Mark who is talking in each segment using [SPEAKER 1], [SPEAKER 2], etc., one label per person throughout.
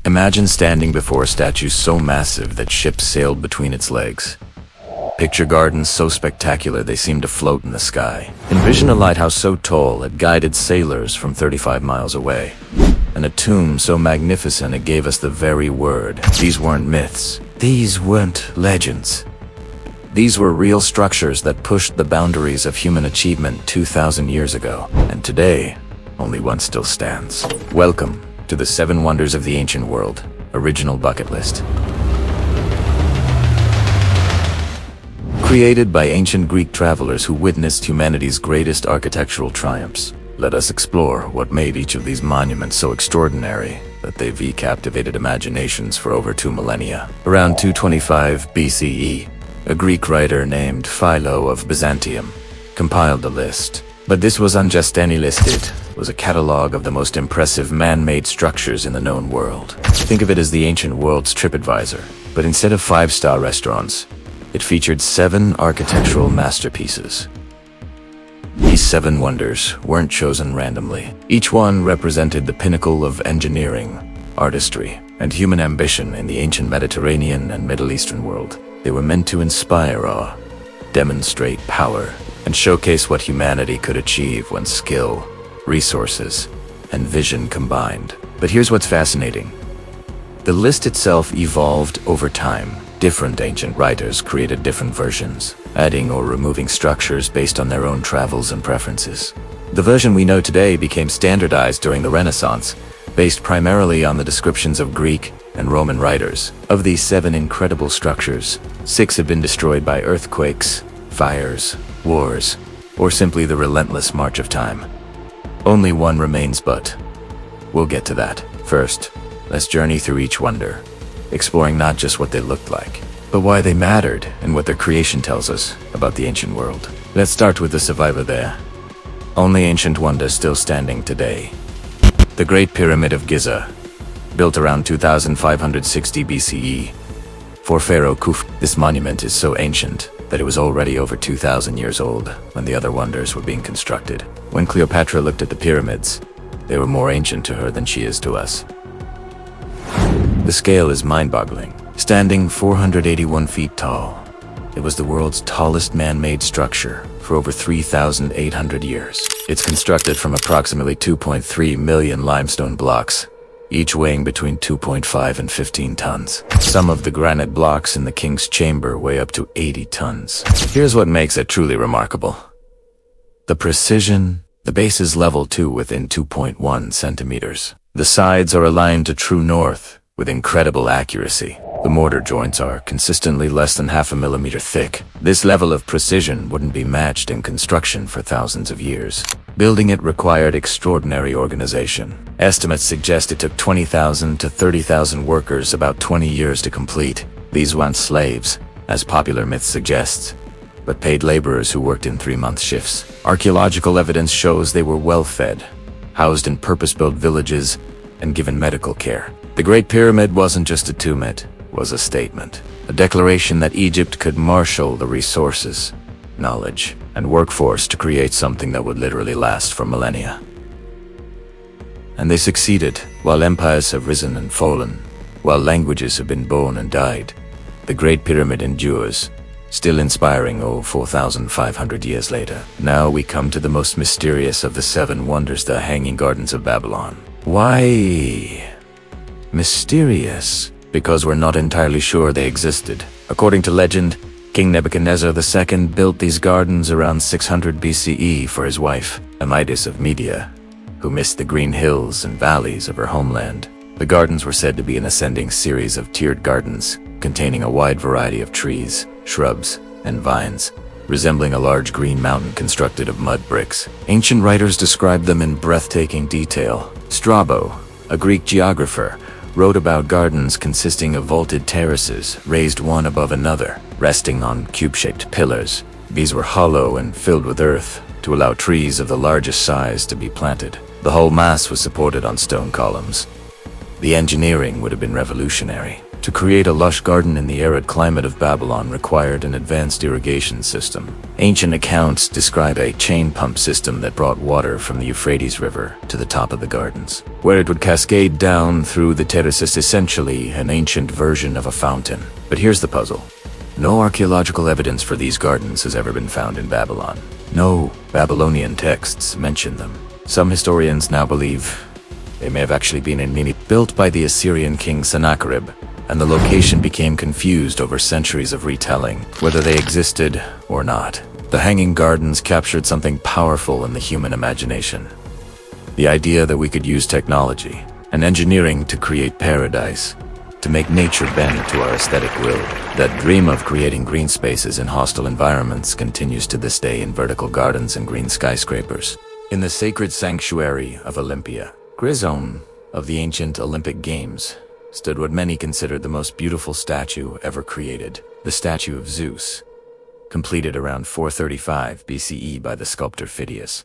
[SPEAKER 1] Imagine standing before a statue so massive that ships sailed between its legs. Picture gardens so spectacular they seemed to float in the sky. Envision a lighthouse so tall it guided sailors from 35 miles away. And a tomb so magnificent it gave us the very word. These weren't myths. These weren't legends. These were real structures that pushed the boundaries of human achievement 2,000 years ago. And today, only one still stands. Welcome to the 7 Wonders of the Ancient World, original bucket list. Created by ancient Greek travelers who witnessed humanity's greatest architectural triumphs, let us explore what made each of these monuments so extraordinary that they've captivated imaginations for over 2 millennia. Around 225 BCE, a Greek writer named Philo of Byzantium compiled a list. But this wasn't just any list, it was a catalog of the most impressive man-made structures in the known world. Think of it as the ancient world's TripAdvisor, but instead of 5-star restaurants, it featured 7 architectural masterpieces. These 7 wonders weren't chosen randomly. Each one represented the pinnacle of engineering, artistry, and human ambition in the ancient Mediterranean and Middle Eastern world. They were meant to inspire awe, demonstrate power, and showcase what humanity could achieve when skill, resources, and vision combined. But here's what's fascinating. The list itself evolved over time. Different ancient writers created different versions, adding or removing structures based on their own travels and preferences. The version we know today became standardized during the Renaissance, based primarily on the descriptions of Greek and Roman writers. Of these 7 incredible structures, 6 have been destroyed by earthquakes, fires, wars, or simply the relentless march of time. Only one remains, but we'll get to that. First, let's journey through each wonder, exploring not just what they looked like, but why they mattered and what their creation tells us about the ancient world. Let's start with the survivor there. Only ancient wonder still standing today. The Great Pyramid of Giza, built around 2560 BCE. For Pharaoh Khufu, this monument is so ancient that it was already over 2,000 years old when the other wonders were being constructed. When Cleopatra looked at the pyramids, they were more ancient to her than she is to us. The scale is mind-boggling. Standing 481 feet tall, it was the world's tallest man-made structure for over 3,800 years. It's constructed from approximately 2.3 million limestone blocks, each weighing between 2.5 and 15 tons. Some of the granite blocks in the king's chamber weigh up to 80 tons. Here's what makes it truly remarkable. The precision. The base is level too, within 2.1 centimeters. The sides are aligned to true north with incredible accuracy. The mortar joints are consistently less than half a millimeter thick. This level of precision wouldn't be matched in construction for thousands of years. Building it required extraordinary organization. Estimates suggest it took 20,000 to 30,000 workers about 20 years to complete. These weren't slaves, as popular myth suggests, but paid laborers who worked in 3-month shifts. Archaeological evidence shows they were well-fed, housed in purpose-built villages, and given medical care. The Great Pyramid wasn't just a tomb, it was a statement, a declaration that Egypt could marshal the resources, knowledge, and workforce to create something that would literally last for millennia. And they succeeded. While empires have risen and fallen, while languages have been born and died, the Great Pyramid endures, still inspiring 4,500 years later. Now we come to the most mysterious of the 7 wonders, the Hanging Gardens of Babylon. Why mysterious? Because we're not entirely sure they existed. According to legend, King Nebuchadnezzar II built these gardens around 600 BCE for his wife, Amidis of Media, who missed the green hills and valleys of her homeland. The gardens were said to be an ascending series of tiered gardens, containing a wide variety of trees, shrubs, and vines, resembling a large green mountain constructed of mud bricks. Ancient writers described them in breathtaking detail. Strabo, a Greek geographer, wrote about gardens consisting of vaulted terraces, raised one above another, resting on cube-shaped pillars. These were hollow and filled with earth to allow trees of the largest size to be planted. The whole mass was supported on stone columns. The engineering would have been revolutionary. To create a lush garden in the arid climate of Babylon required an advanced irrigation system. Ancient accounts describe a chain pump system that brought water from the Euphrates River to the top of the gardens, where it would cascade down through the terraces, essentially an ancient version of a fountain. But here's the puzzle. No archaeological evidence for these gardens has ever been found in Babylon. No Babylonian texts mention them. Some historians now believe they may have actually been in Nini, built by the Assyrian king Sennacherib, and the location became confused over centuries of retelling, whether they existed or not. The Hanging Gardens captured something powerful in the human imagination. The idea that we could use technology and engineering to create paradise, to make nature bend to our aesthetic will. That dream of creating green spaces in hostile environments continues to this day in vertical gardens and green skyscrapers. In the sacred sanctuary of Olympia, Grizone of the ancient Olympic Games, stood what many considered the most beautiful statue ever created, the statue of Zeus, completed around 435 BCE by the sculptor Phidias.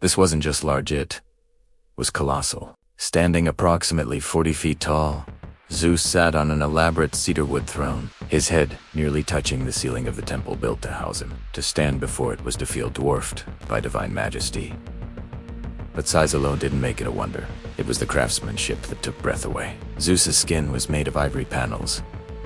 [SPEAKER 1] This wasn't just large, it was colossal. Standing approximately 40 feet tall, Zeus sat on an elaborate cedarwood throne, his head nearly touching the ceiling of the temple built to house him. To stand before it was to feel dwarfed by divine majesty. But size alone didn't make it a wonder. It was the craftsmanship that took breath away. Zeus's skin was made of ivory panels,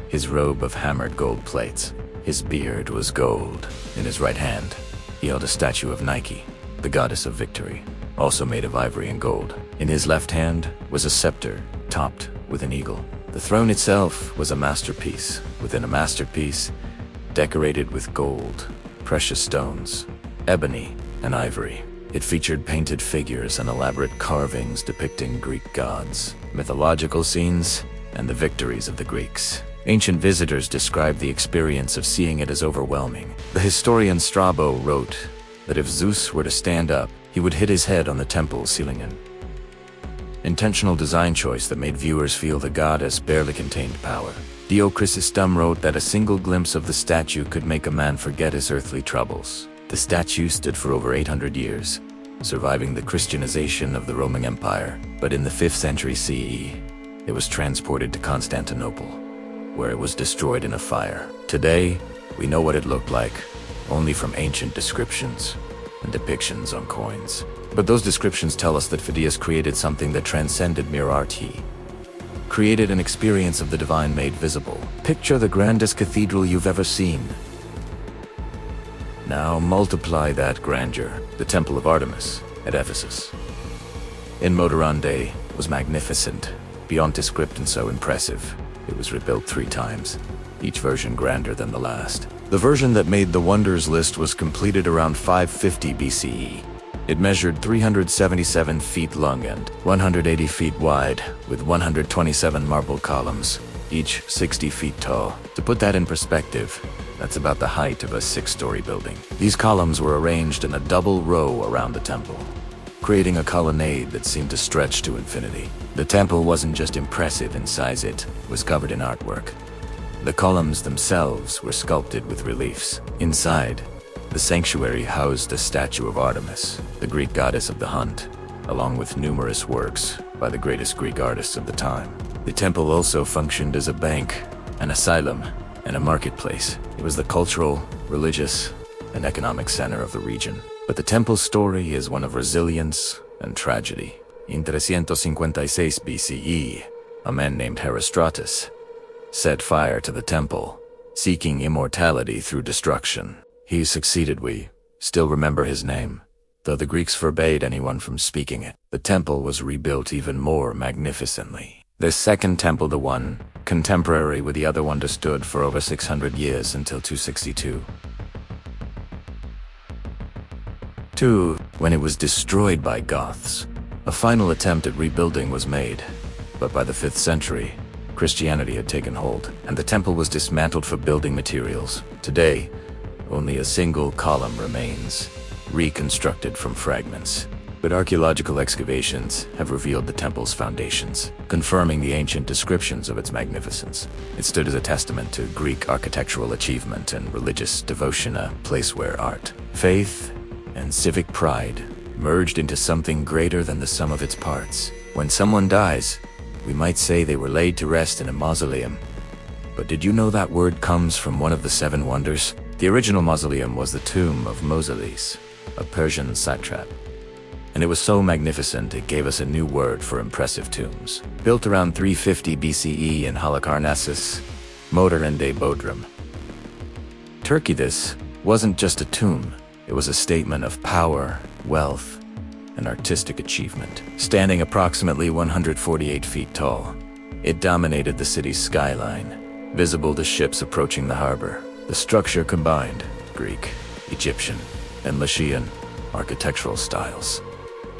[SPEAKER 1] his robe of hammered gold plates. His beard was gold. In his right hand, he held a statue of Nike, the goddess of victory, also made of ivory and gold. In his left hand was a scepter, topped with an eagle. The throne itself was a masterpiece within a masterpiece, decorated with gold, precious stones, ebony, and ivory. It featured painted figures and elaborate carvings depicting Greek gods, mythological scenes, and the victories of the Greeks. Ancient visitors described the experience of seeing it as overwhelming. The historian Strabo wrote that if Zeus were to stand up, he would hit his head on the temple ceiling. An intentional design choice that made viewers feel the goddess barely contained power. Dio Chrysostom wrote that a single glimpse of the statue could make a man forget his earthly troubles. The statue stood for over 800 years, surviving the Christianization of the Roman Empire. But in the 5th century CE, it was transported to Constantinople, where it was destroyed in a fire. Today, we know what it looked like, only from ancient descriptions and depictions on coins. But those descriptions tell us that Phidias created something that transcended mere art. He created an experience of the divine made visible. Picture the grandest cathedral you've ever seen. Now multiply that grandeur, the Temple of Artemis at Ephesus. In modern day was magnificent, beyond description, so impressive. It was rebuilt 3 times, each version grander than the last. The version that made the wonders list was completed around 550 BCE. It measured 377 feet long and 180 feet wide, with 127 marble columns, each 60 feet tall. To put that in perspective, that's about the height of a 6-story building. These columns were arranged in a double row around the temple, creating a colonnade that seemed to stretch to infinity. The temple wasn't just impressive in size, it was covered in artwork. The columns themselves were sculpted with reliefs. Inside, the sanctuary housed a statue of Artemis, the Greek goddess of the hunt, along with numerous works by the greatest Greek artists of the time. The temple also functioned as a bank, an asylum, and a marketplace. It was the cultural, religious, and economic center of the region. But the temple's story is one of resilience and tragedy. In 356 BCE, a man named Herostratus set fire to the temple, seeking immortality through destruction. He succeeded. We still remember his name, though the Greeks forbade anyone from speaking it. The temple was rebuilt even more magnificently. This second temple, the one contemporary with the other one, stood for over 600 years until 262. When it was destroyed by Goths. A final attempt at rebuilding was made, but by the 5th century, Christianity had taken hold, and the temple was dismantled for building materials. Today, only a single column remains, reconstructed from fragments. But archaeological excavations have revealed the temple's foundations, confirming the ancient descriptions of its magnificence. It stood as a testament to Greek architectural achievement and religious devotion, a place where art, faith, and civic pride merged into something greater than the sum of its parts. When someone dies, We might say they were laid to rest in a mausoleum. But did you know that word comes from one of the seven wonders? The original mausoleum was the tomb of Mausoleus, a Persian satrap. And it was so magnificent it gave us a new word for impressive tombs. Built around 350 BCE in Halicarnassus, Motorende Bodrum, Turkey, this wasn't just a tomb, it was a statement of power, wealth, and artistic achievement. Standing approximately 148 feet tall, it dominated the city's skyline, visible to ships approaching the harbor. The structure combined Greek, Egyptian, and Lycian architectural styles,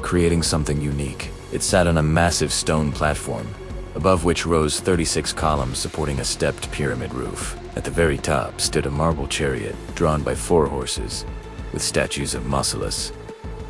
[SPEAKER 1] creating something unique. It sat on a massive stone platform, above which rose 36 columns supporting a stepped pyramid roof. At the very top stood a marble chariot drawn by 4 horses, with statues of Mausolus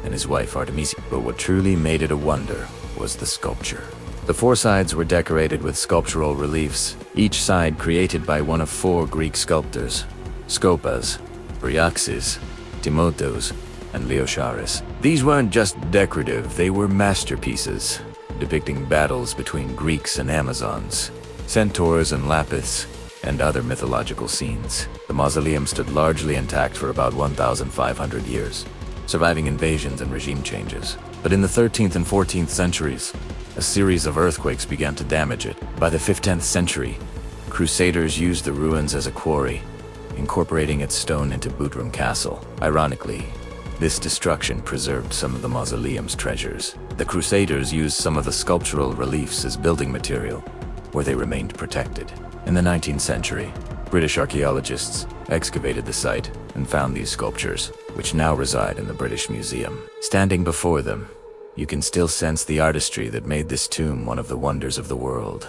[SPEAKER 1] and his wife Artemis. But what truly made it a wonder was the sculpture. The 4 sides were decorated with sculptural reliefs, each side created by one of 4 Greek sculptors: Skopas, Bryaxis, Timotheus, and Leoscharis. These weren't just decorative, they were masterpieces, depicting battles between Greeks and Amazons, centaurs and Lapiths, and other mythological scenes. The mausoleum stood largely intact for about 1,500 years, surviving invasions and regime changes. But in the 13th and 14th centuries, a series of earthquakes began to damage it. By the 15th century, crusaders used the ruins as a quarry, incorporating its stone into Bodrum Castle. Ironically, this destruction preserved some of the mausoleum's treasures. The crusaders used some of the sculptural reliefs as building material, where they remained protected. In the 19th century, British archaeologists excavated the site and found these sculptures, which now reside in the British Museum. Standing before them, you can still sense the artistry that made this tomb one of the wonders of the world.